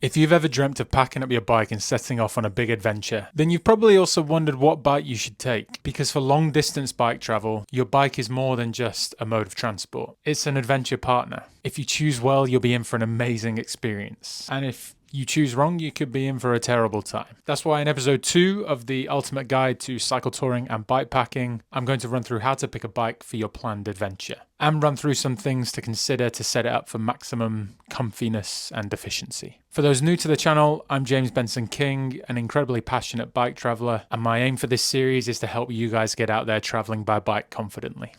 If you've ever dreamt of packing up your bike and setting off on a big adventure, then you've probably also wondered what bike you should take. Because for long distance bike travel, your bike is more than just a mode of transport. It's an adventure partner. If you choose well, you'll be in for an amazing experience. And if you choose wrong, you could be in for a terrible time. That's why in episode 2 of the Ultimate Guide to Cycle Touring and Bikepacking, I'm going to run through how to pick a bike for your planned adventure and run through some things to consider to set it up for maximum comfiness and efficiency. For those new to the channel, I'm James Benson-King, an incredibly passionate bike traveler, and my aim for this series is to help you guys get out there traveling by bike confidently.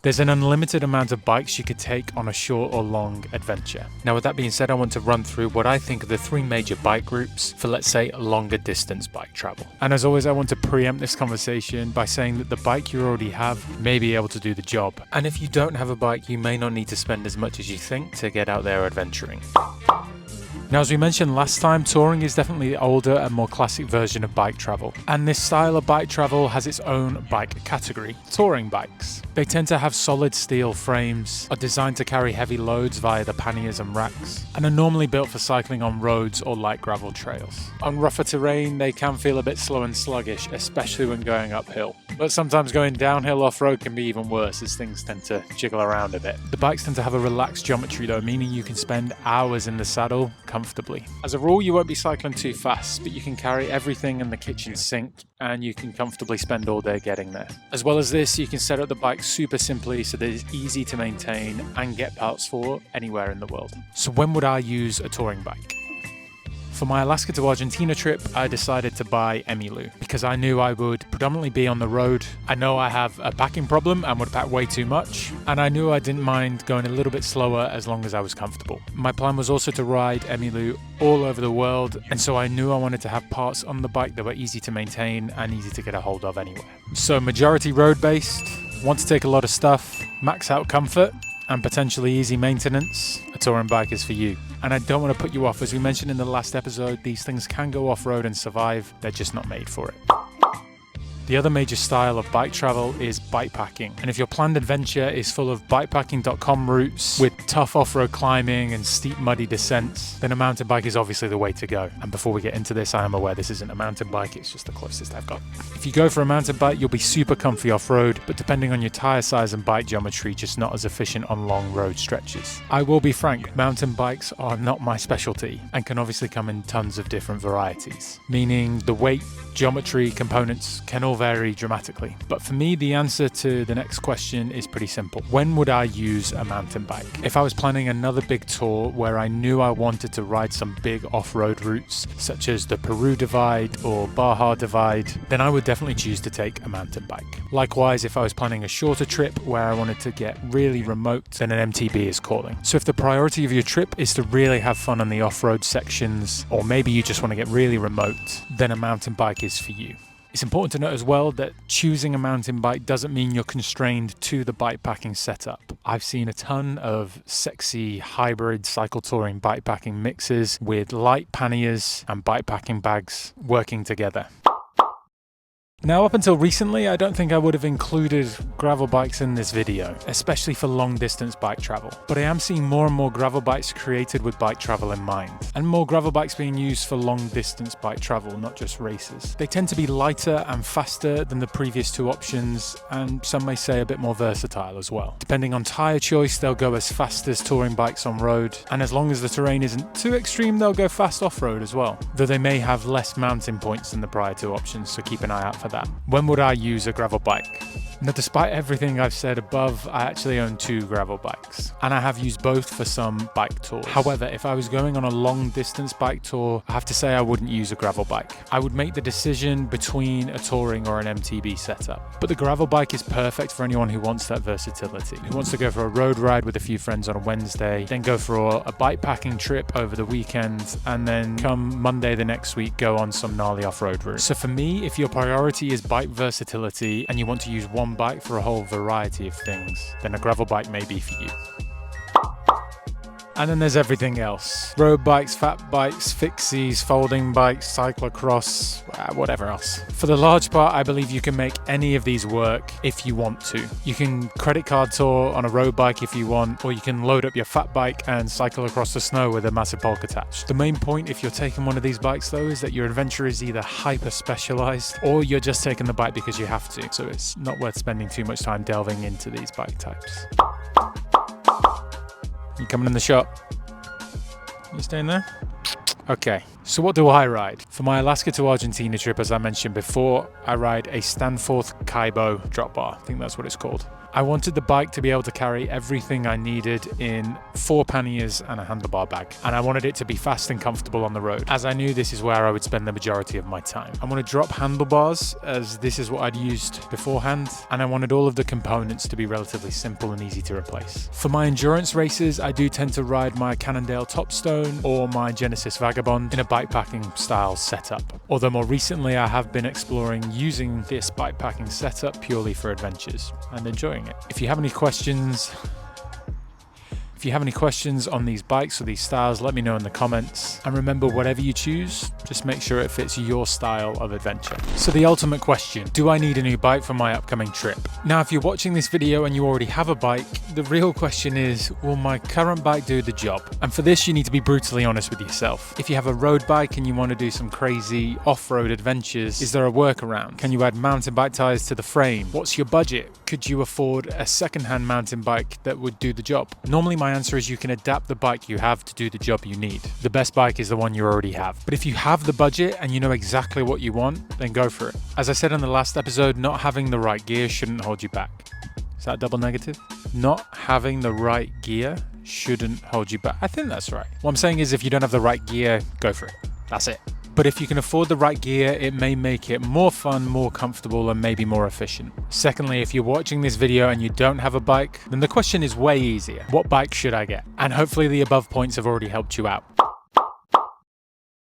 There's an unlimited amount of bikes you could take on a short or long adventure. Now, with that being said, I want to run through what I think are the 3 major bike groups for, let's say, longer distance bike travel. And as always, I want to preempt this conversation by saying that the bike you already have may be able to do the job. And if you don't have a bike, you may not need to spend as much as you think to get out there adventuring. Now, as we mentioned last time, touring is definitely the older and more classic version of bike travel. And this style of bike travel has its own bike category, touring bikes. They tend to have solid steel frames, are designed to carry heavy loads via the panniers and racks, and are normally built for cycling on roads or light gravel trails. On rougher terrain, they can feel a bit slow and sluggish, especially when going uphill. But sometimes going downhill off-road can be even worse, as things tend to jiggle around a bit. The bikes tend to have a relaxed geometry though, meaning you can spend hours in the saddle comfortably. As a rule, you won't be cycling too fast, but you can carry everything in the kitchen sink and you can comfortably spend all day getting there. As well as this, you can set up the bike super simply so that it's easy to maintain and get parts for anywhere in the world. So when would I use a touring bike? For my Alaska to Argentina trip, I decided to buy Emilu because I knew I would predominantly be on the road. I know I have a packing problem and would pack way too much, and I knew I didn't mind going a little bit slower as long as I was comfortable. My plan was also to ride Emilu all over the world, and so I knew I wanted to have parts on the bike that were easy to maintain and easy to get a hold of anywhere. So majority road-based, want to take a lot of stuff, max out comfort, and potentially easy maintenance, a touring bike is for you. And I don't want to put you off, as we mentioned in the last episode, these things can go off-road and survive, they're just not made for it. The other major style of bike travel is bikepacking. And if your planned adventure is full of bikepacking.com routes with tough off-road climbing and steep muddy descents, then a mountain bike is obviously the way to go. And before we get into this, I am aware this isn't a mountain bike, it's just the closest I've got. If you go for a mountain bike, you'll be super comfy off-road, but depending on your tire size and bike geometry, just not as efficient on long road stretches. I will be frank, mountain bikes are not my specialty and can obviously come in tons of different varieties, meaning the weight, geometry, components can all vary dramatically. But for me, the answer to the next question is pretty simple. When would I use a mountain bike? If I was planning another big tour where I knew I wanted to ride some big off-road routes, such as the Peru Divide or Baja Divide, then I would definitely choose to take a mountain bike. Likewise, if I was planning a shorter trip where I wanted to get really remote, then an MTB is calling. So if the priority of your trip is to really have fun on the off-road sections, or maybe you just want to get really remote, then a mountain bike is for you. It's important to note as well that choosing a mountain bike doesn't mean you're constrained to the bikepacking setup. I've seen a ton of sexy hybrid cycle touring bikepacking mixes with light panniers and bikepacking bags working together. Now, up until recently, I don't think I would have included gravel bikes in this video, especially for long distance bike travel. But I am seeing more and more gravel bikes created with bike travel in mind, and more gravel bikes being used for long distance bike travel, not just races. They tend to be lighter and faster than the previous 2 options, and some may say a bit more versatile as well. Depending on tyre choice, they'll go as fast as touring bikes on road, and as long as the terrain isn't too extreme, they'll go fast off-road as well, though they may have less mountain points than the prior 2 options, so keep an eye out for that. When would I use a gravel bike? Now, despite everything I've said above, I actually own 2 gravel bikes, and I have used both for some bike tours. However, if I was going on a long distance bike tour, I have to say I wouldn't use a gravel bike. I would make the decision between a touring or an MTB setup. But the gravel bike is perfect for anyone who wants that versatility, who wants to go for a road ride with a few friends on a Wednesday, then go for a bike packing trip over the weekend, and then come Monday the next week, go on some gnarly off-road route. So for me, if your priority is bike versatility and you want to use one bike for a whole variety of things, then a gravel bike may be for you. And then there's everything else. Road bikes, fat bikes, fixies, folding bikes, cyclocross, whatever else. For the large part, I believe you can make any of these work if you want to. You can credit card tour on a road bike if you want, or you can load up your fat bike and cycle across the snow with a massive bulk attached. The main point if you're taking one of these bikes though is that your adventure is either hyper specialized or you're just taking the bike because you have to. So it's not worth spending too much time delving into these bike types. You coming in the shop? You staying there? Okay, so what do I ride? For my Alaska to Argentina trip, as I mentioned before, I ride a Stanforth Kaibo drop bar. I think that's what it's called. I wanted the bike to be able to carry everything I needed in 4 panniers and a handlebar bag. And I wanted it to be fast and comfortable on the road, as I knew this is where I would spend the majority of my time. I want to drop handlebars, as this is what I'd used beforehand, and I wanted all of the components to be relatively simple and easy to replace. For my endurance races, I do tend to ride my Cannondale Topstone or my Genesis Vagabond in a bikepacking style setup. Although more recently I have been exploring using this bikepacking setup purely for adventures and enjoying it. If you have any questions on these bikes or these styles, let me know in the comments. And remember, whatever you choose, just make sure it fits your style of adventure. So the ultimate question, do I need a new bike for my upcoming trip? Now, if you're watching this video and you already have a bike, the real question is, will my current bike do the job? And for this, you need to be brutally honest with yourself. If you have a road bike and you want to do some crazy off-road adventures, is there a workaround? Can you add mountain bike tires to the frame? What's your budget? Could you afford a second-hand mountain bike that would do the job? Normally, my answer is you can adapt the bike you have to do the job you need. The best bike is the one you already have. But if you have the budget and you know exactly what you want, then go for it. As I said in the last episode, not having the right gear shouldn't hold you back. Is that double negative? Not having the right gear shouldn't hold you back. I think that's right. What I'm saying is if you don't have the right gear, go for it. That's it. But if you can afford the right gear, it may make it more fun, more comfortable, and maybe more efficient. Secondly, if you're watching this video and you don't have a bike, then the question is way easier. What bike should I get? And hopefully the above points have already helped you out.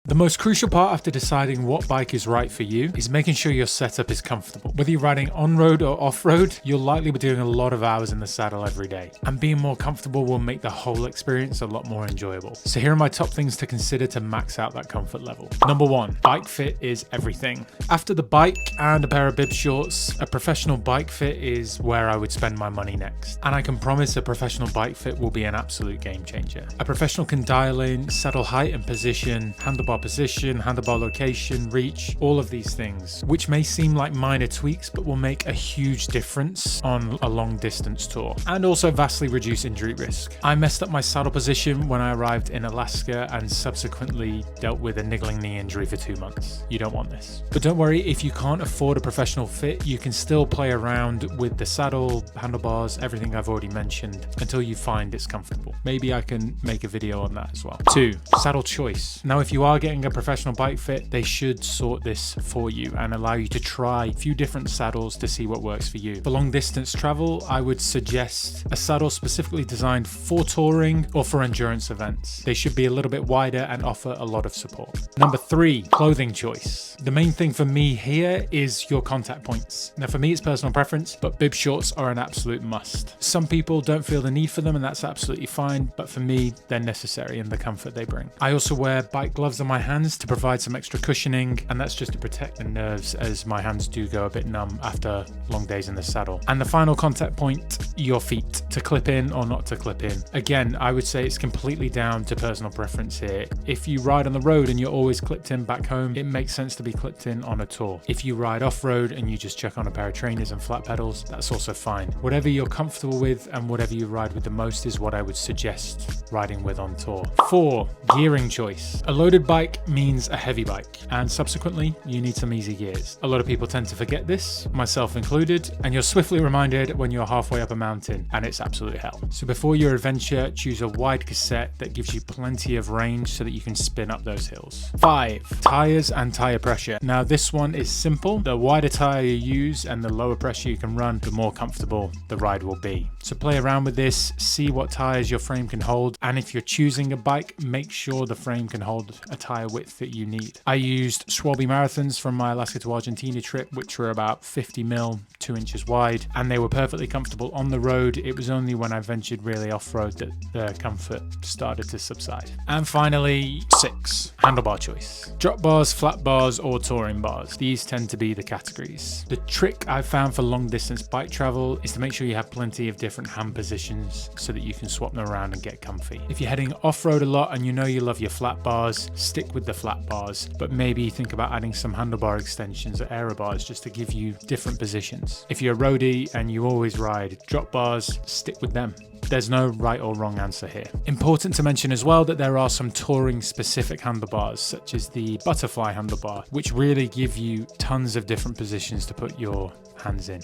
The most crucial part after deciding what bike is right for you is making sure your setup is comfortable. Whether you're riding on-road or off-road, you'll likely be doing a lot of hours in the saddle every day. And being more comfortable will make the whole experience a lot more enjoyable. So here are my top things to consider to max out that comfort level. Number 1, bike fit is everything. After the bike and a pair of bib shorts, a professional bike fit is where I would spend my money next. And I can promise a professional bike fit will be an absolute game changer. A professional can dial in saddle height and position, handlebar position, handlebar location, reach, all of these things, which may seem like minor tweaks, but will make a huge difference on a long distance tour and also vastly reduce injury risk. I messed up my saddle position when I arrived in Alaska and subsequently dealt with a niggling knee injury for 2 months. You don't want this. But don't worry, if you can't afford a professional fit, you can still play around with the saddle, handlebars, everything I've already mentioned until you find it's comfortable. Maybe I can make a video on that as well. 2, saddle choice. Now, if you are getting a professional bike fit, they should sort this for you and allow you to try a few different saddles to see what works for you. For long distance travel, I would suggest a saddle specifically designed for touring or for endurance events. They should be a little bit wider and offer a lot of support. Number 3, clothing choice. The main thing for me here is your contact points. Now for me it's personal preference, but bib shorts are an absolute must. Some people don't feel the need for them and that's absolutely fine, but for me they're necessary in the comfort they bring. I also wear bike gloves on my hands to provide some extra cushioning, and that's just to protect the nerves as my hands do go a bit numb after long days in the saddle. And the final contact point, your feet, to clip in or not to clip in. Again, I would say it's completely down to personal preference here. If you ride on the road and you're always clipped in back home, it makes sense to be clipped in on a tour. If you ride off-road and you just chuck on a pair of trainers and flat pedals, that's also fine. Whatever you're comfortable with and whatever you ride with the most is what I would suggest riding with on tour. 4, gearing choice. A loaded bike means a heavy bike, and subsequently you need some easy gears. A lot of people tend to forget this, myself included, and you're swiftly reminded when you're halfway up a mountain and it's absolute hell. So before your adventure, choose a wide cassette that gives you plenty of range so that you can spin up those hills. 5, tires and tire pressure. Now this one is simple. The wider tire you use and the lower pressure you can run, the more comfortable the ride will be. So play around with this, see what tires your frame can hold, and if you're choosing a bike, make sure the frame can hold a tire width that you need. I used Schwalbe Marathons from my Alaska to Argentina trip, which were about 50 mil, 2 inches wide, and they were perfectly comfortable on the road. It was only when I ventured really off-road that the comfort started to subside. And finally, 6, handlebar choice. Drop bars, flat bars, or touring bars. These tend to be the categories. The trick I've found for long distance bike travel is to make sure you have plenty of different hand positions so that you can swap them around and get comfy. If you're heading off-road a lot and you know you love your flat bars, stick with the flat bars, but maybe think about adding some handlebar extensions or aero bars just to give you different positions. If you're a roadie and you always ride drop bars, stick with them. There's no right or wrong answer here. Important to mention as well that there are some touring specific handlebars, such as the butterfly handlebar, which really give you tons of different positions to put your hands in.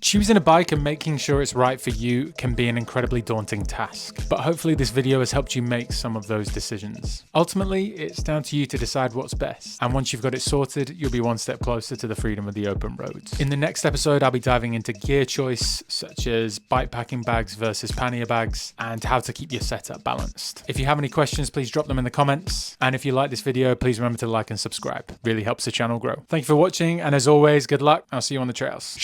Choosing a bike and making sure it's right for you can be an incredibly daunting task, but hopefully this video has helped you make some of those decisions. Ultimately, it's down to you to decide what's best, and once you've got it sorted, you'll be one step closer to the freedom of the open roads. In the next episode, I'll be diving into gear choice, such as bikepacking bags versus pannier bags, and how to keep your setup balanced. If you have any questions, please drop them in the comments, and if you like this video, please remember to like and subscribe. It really helps the channel grow. Thank you for watching, and as always, good luck. I'll see you on the trails.